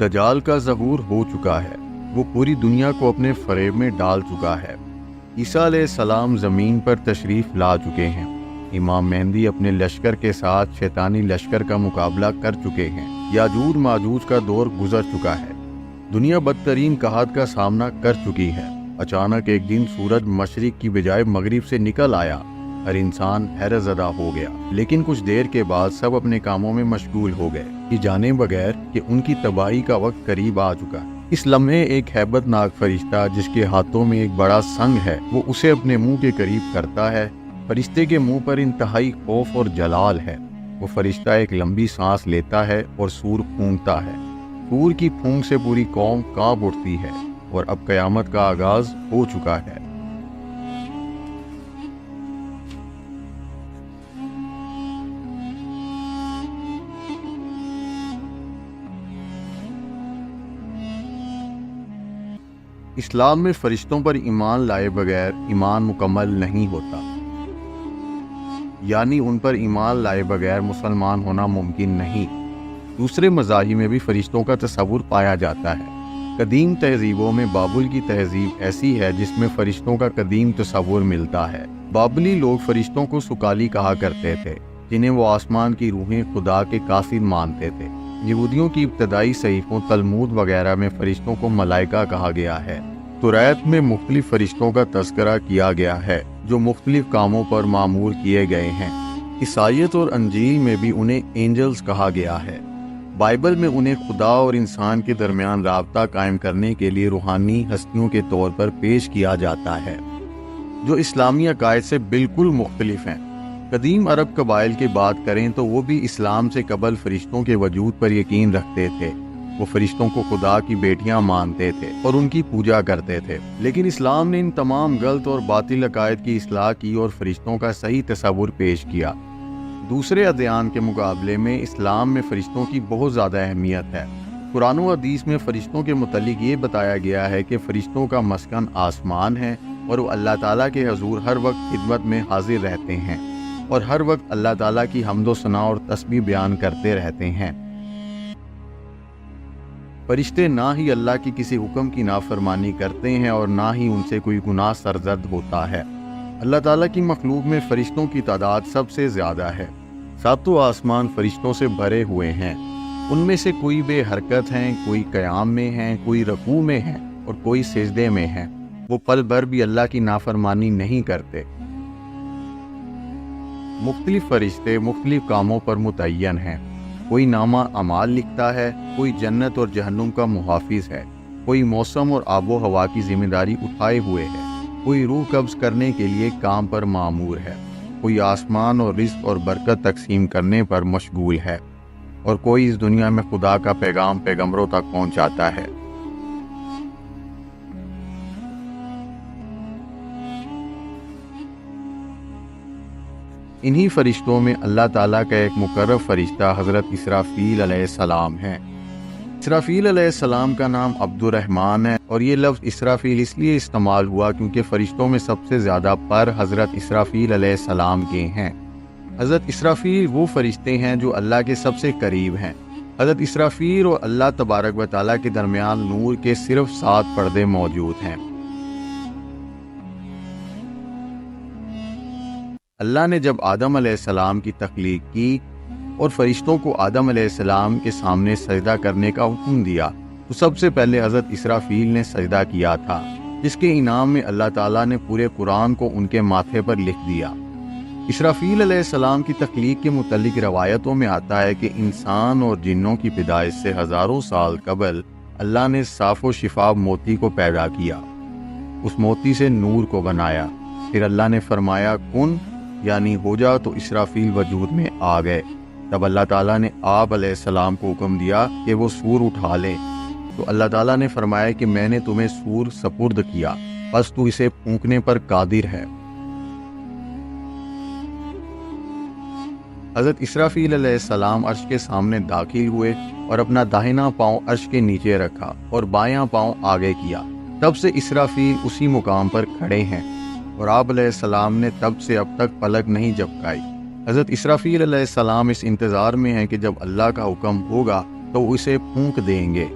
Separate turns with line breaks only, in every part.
دجال کا ظہور ہو چکا ہے، وہ پوری دنیا کو اپنے فریب میں ڈال چکا ہے۔ عیسیٰ علیہ السلام زمین پر تشریف لا چکے ہیں۔ امام مہدی اپنے لشکر کے ساتھ شیطانی لشکر کا مقابلہ کر چکے ہیں۔ یاجوج ماجوج کا دور گزر چکا ہے۔ دنیا بدترین قحط کا سامنا کر چکی ہے۔ اچانک ایک دن سورج مشرق کی بجائے مغرب سے نکل آیا۔ ہر انسان حیرت زدہ ہو گیا، لیکن کچھ دیر کے بعد سب اپنے کاموں میں مشغول ہو گئے، یہ جانے بغیر کہ ان کی تباہی کا وقت قریب آ چکا ہے۔ اس لمحے ایک ہیبت ناک فرشتہ جس کے ہاتھوں میں ایک بڑا سنگ ہے، وہ اسے اپنے منہ کے قریب کرتا ہے۔ فرشتے کے منہ پر انتہائی خوف اور جلال ہے۔ وہ فرشتہ ایک لمبی سانس لیتا ہے اور سور پھونکتا ہے۔ سور کی پھونک سے پوری قوم کانپ اٹھتی ہے اور اب قیامت کا آغاز ہو چکا ہے۔ اسلام میں فرشتوں پر ایمان لائے بغیر ایمان مکمل نہیں ہوتا، یعنی ان پر ایمان لائے بغیر مسلمان ہونا ممکن نہیں۔ دوسرے مذاہب میں بھی فرشتوں کا تصور پایا جاتا ہے۔ قدیم تہذیبوں میں بابل کی تہذیب ایسی ہے جس میں فرشتوں کا قدیم تصور ملتا ہے۔ بابلی لوگ فرشتوں کو سکالی کہا کرتے تھے، جنہیں وہ آسمان کی روحیں خدا کے قاصد مانتے تھے۔ یہودیوں کی ابتدائی صحیفوں تلمود وغیرہ میں فرشتوں کو ملائکہ کہا گیا ہے۔ توریت میں مختلف فرشتوں کا تذکرہ کیا گیا ہے جو مختلف کاموں پر مامور کیے گئے ہیں۔ عیسائیت اور انجیل میں بھی انہیں اینجلز کہا گیا ہے۔ بائبل میں انہیں خدا اور انسان کے درمیان رابطہ قائم کرنے کے لیے روحانی ہستیوں کے طور پر پیش کیا جاتا ہے، جو اسلامی عقائد سے بالکل مختلف ہیں۔ قدیم عرب قبائل کی بات کریں تو وہ بھی اسلام سے قبل فرشتوں کے وجود پر یقین رکھتے تھے۔ وہ فرشتوں کو خدا کی بیٹیاں مانتے تھے اور ان کی پوجا کرتے تھے، لیکن اسلام نے ان تمام غلط اور باطل عقائد کی اصلاح کی اور فرشتوں کا صحیح تصور پیش کیا۔ دوسرے ادیان کے مقابلے میں اسلام میں فرشتوں کی بہت زیادہ اہمیت ہے۔ قرآن و حدیث میں فرشتوں کے متعلق یہ بتایا گیا ہے کہ فرشتوں کا مسکن آسمان ہے اور وہ اللہ تعالیٰ کے حضور ہر وقت خدمت میں حاضر رہتے ہیں اور ہر وقت اللہ تعالیٰ کی حمد و ثنا اور تسبیح بیان کرتے رہتے ہیں۔ فرشتے نہ ہی اللہ کی کسی حکم کی نافرمانی کرتے ہیں اور نہ ہی ان سے کوئی گناہ سرزد ہوتا ہے۔ اللہ تعالیٰ کی مخلوق میں فرشتوں کی تعداد سب سے زیادہ ہے۔ ساتوں آسمان فرشتوں سے بھرے ہوئے ہیں۔ ان میں سے کوئی بے حرکت ہیں، کوئی قیام میں ہیں، کوئی رکوع میں ہیں اور کوئی سجدے میں ہیں۔ وہ پل بھر بھی اللہ کی نافرمانی نہیں کرتے۔ مختلف فرشتے مختلف کاموں پر متعین ہیں۔ کوئی نامہ اعمال لکھتا ہے، کوئی جنت اور جہنم کا محافظ ہے، کوئی موسم اور آب و ہوا کی ذمہ داری اٹھائے ہوئے ہے، کوئی روح قبض کرنے کے لیے کام پر مامور ہے، کوئی آسمان اور رزق اور برکت تقسیم کرنے پر مشغول ہے، اور کوئی اس دنیا میں خدا کا پیغام پیغمبروں تک پہنچاتا ہے۔ انہی فرشتوں میں اللہ تعالیٰ کا ایک مقرب فرشتہ حضرت اسرافیل علیہ السلام ہے۔ اسرافیل علیہ السلام کا نام عبد الرحمن ہے، اور یہ لفظ اسرافیل اس لیے استعمال ہوا کیونکہ فرشتوں میں سب سے زیادہ پر حضرت اسرافیل علیہ السلام کے ہیں۔ حضرت اسرافیل وہ فرشتے ہیں جو اللہ کے سب سے قریب ہیں۔ حضرت اسرافیل اور اللہ تبارک و تعالیٰ کے درمیان نور کے صرف 7 پردے موجود ہیں۔ اللہ نے جب آدم علیہ السلام کی تخلیق کی اور فرشتوں کو آدم علیہ السلام کے سامنے سجدہ کرنے کا حکم دیا تو سب سے پہلے حضرت اسرافیل نے سجدہ کیا تھا، جس کے انعام میں اللہ تعالیٰ نے پورے قرآن کو ان کے ماتھے پر لکھ دیا۔ اسرافیل علیہ السلام کی تخلیق کے متعلق روایتوں میں آتا ہے کہ انسان اور جنوں کی پیدائش سے ہزاروں سال قبل اللہ نے صاف و شفاف موتی کو پیدا کیا، اس موتی سے نور کو بنایا، پھر اللہ نے فرمایا کن یعنی ہو جا، تو اسرافیل وجود میں آ گئے۔ تب اللہ تعالیٰ نے آپ علیہ السلام کو حکم دیا کہ وہ سور اٹھا لیں، تو اللہ تعالیٰ نے فرمایا کہ میں نے تمہیں سور سپرد کیا، بس تو اسے پھونکنے پر قادر ہے۔ حضرت اسرافیل علیہ السلام عرش کے سامنے داخل ہوئے اور اپنا داہنا پاؤں عرش کے نیچے رکھا اور بایاں پاؤں آگے کیا۔ تب سے اسرافیل اسی مقام پر کھڑے ہیں اور آپ علیہ السلام نے تب سے اب تک پلک نہیں جھپکائی۔ حضرت اسرافیل علیہ السلام اس انتظار میں ہیں کہ جب اللہ کا حکم ہوگا تو وہ اسے پھونک دیں گے۔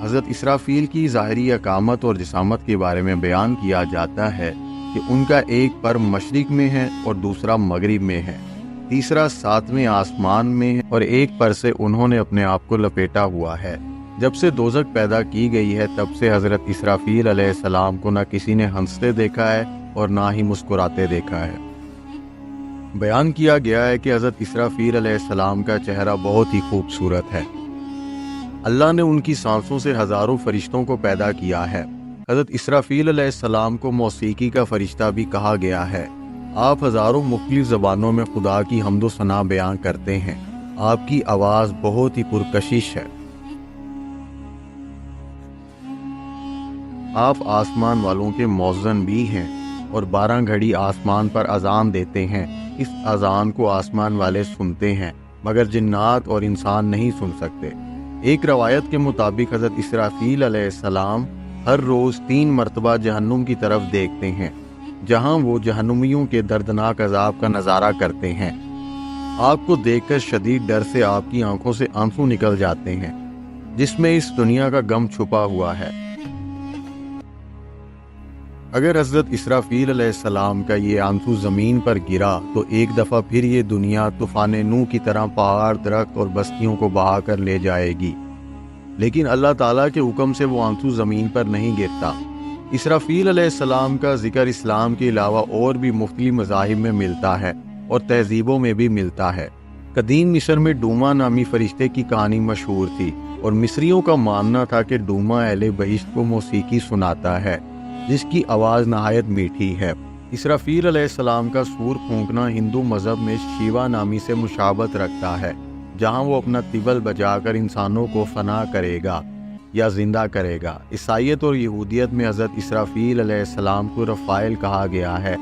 حضرت اسرافیل کی ظاہری اقامت اور جسامت کے بارے میں بیان کیا جاتا ہے کہ ان کا ایک پر مشرق میں ہے اور دوسرا مغرب میں ہے، تیسرا 7ویں آسمان میں ہے اور ایک پر سے انہوں نے اپنے آپ کو لپیٹا ہوا ہے۔ جب سے دوزخ پیدا کی گئی ہے تب سے حضرت اسرافیل علیہ السلام کو نہ کسی نے ہنستے دیکھا ہے اور نہ ہی مسکراتے دیکھا ہے۔ بیان کیا گیا ہے کہ حضرت اسرافیل علیہ السلام کا چہرہ بہت ہی خوبصورت ہے۔ اللہ نے ان کی سانسوں سے ہزاروں فرشتوں کو پیدا کیا ہے۔ حضرت اسرافیل علیہ السلام کو موسیقی کا فرشتہ بھی کہا گیا ہے۔ آپ ہزاروں مختلف زبانوں میں خدا کی حمد و ثنا بیان کرتے ہیں۔ آپ کی آواز بہت ہی پرکشش ہے۔ آپ آسمان والوں کے مؤذن بھی ہیں اور 12 گھڑی آسمان پر اذان دیتے ہیں۔ اس اذان کو آسمان والے سنتے ہیں مگر جنات اور انسان نہیں سن سکتے۔ ایک روایت کے مطابق حضرت اسرافیل علیہ السلام ہر روز 3 مرتبہ جہنم کی طرف دیکھتے ہیں جہاں وہ جہنمیوں کے دردناک عذاب کا نظارہ کرتے ہیں۔ آپ کو دیکھ کر شدید ڈر سے آپ کی آنکھوں سے آنسو نکل جاتے ہیں جس میں اس دنیا کا غم چھپا ہوا ہے۔ اگر حضرت اسرافیل علیہ السلام کا یہ آنسو زمین پر گرا تو ایک دفعہ پھر یہ دنیا طوفان نوح کی طرح پہاڑ، درخت اور بستیوں کو بہا کر لے جائے گی، لیکن اللہ تعالیٰ کے حکم سے وہ آنسو زمین پر نہیں گرتا۔ اسرافیل علیہ السلام کا ذکر اسلام کے علاوہ اور بھی مختلف مذاہب میں ملتا ہے اور تہذیبوں میں بھی ملتا ہے۔ قدیم مصر میں ڈوما نامی فرشتے کی کہانی مشہور تھی اور مصریوں کا ماننا تھا کہ ڈوما اہل بہشت کو موسیقی سناتا ہے جس کی آواز نہایت میٹھی ہے۔ اسرافیل علیہ السلام کا سور پھونکنا ہندو مذہب میں شیوا نامی سے مشابہت رکھتا ہے، جہاں وہ اپنا طبل بجا کر انسانوں کو فنا کرے گا یا زندہ کرے گا۔ عیسائیت اور یہودیت میں حضرت اسرافیل علیہ السلام کو رفائل کہا گیا ہے۔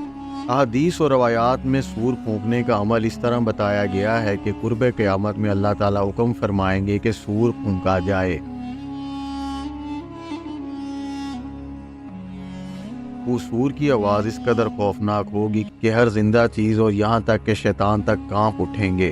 احادیث اور روایات میں سور پھونکنے کا عمل اس طرح بتایا گیا ہے کہ قرب قیامت میں اللہ تعالیٰ حکم فرمائیں گے کہ سور پھونکا جائے۔ وہ سور کی آواز اس قدر خوفناک ہوگی کہ ہر زندہ چیز اور یہاں تک کہ شیطان تک کانپ اٹھیں گے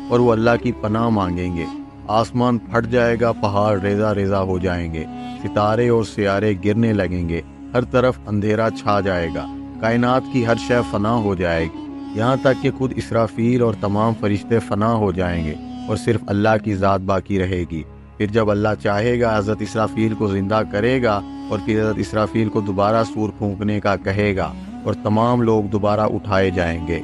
اور وہ اللہ کی پناہ مانگیں گے۔ آسمان پھٹ جائے گا، پہاڑ ریزہ ریزہ ہو جائیں گے، ستارے اور سیارے گرنے لگیں گے، ہر طرف اندھیرا چھا جائے گا، کائنات کی ہر شے فنا ہو جائے گی، یہاں تک کہ خود اسرافیل اور تمام فرشتے فنا ہو جائیں گے اور صرف اللہ کی ذات باقی رہے گی۔ پھر جب اللہ چاہے گا حضرت اسرافیل کو زندہ کرے گا اور پھر حضرت اسرافیل کو دوبارہ سور پھونکنے کا کہے گا اور تمام لوگ دوبارہ اٹھائے جائیں گے۔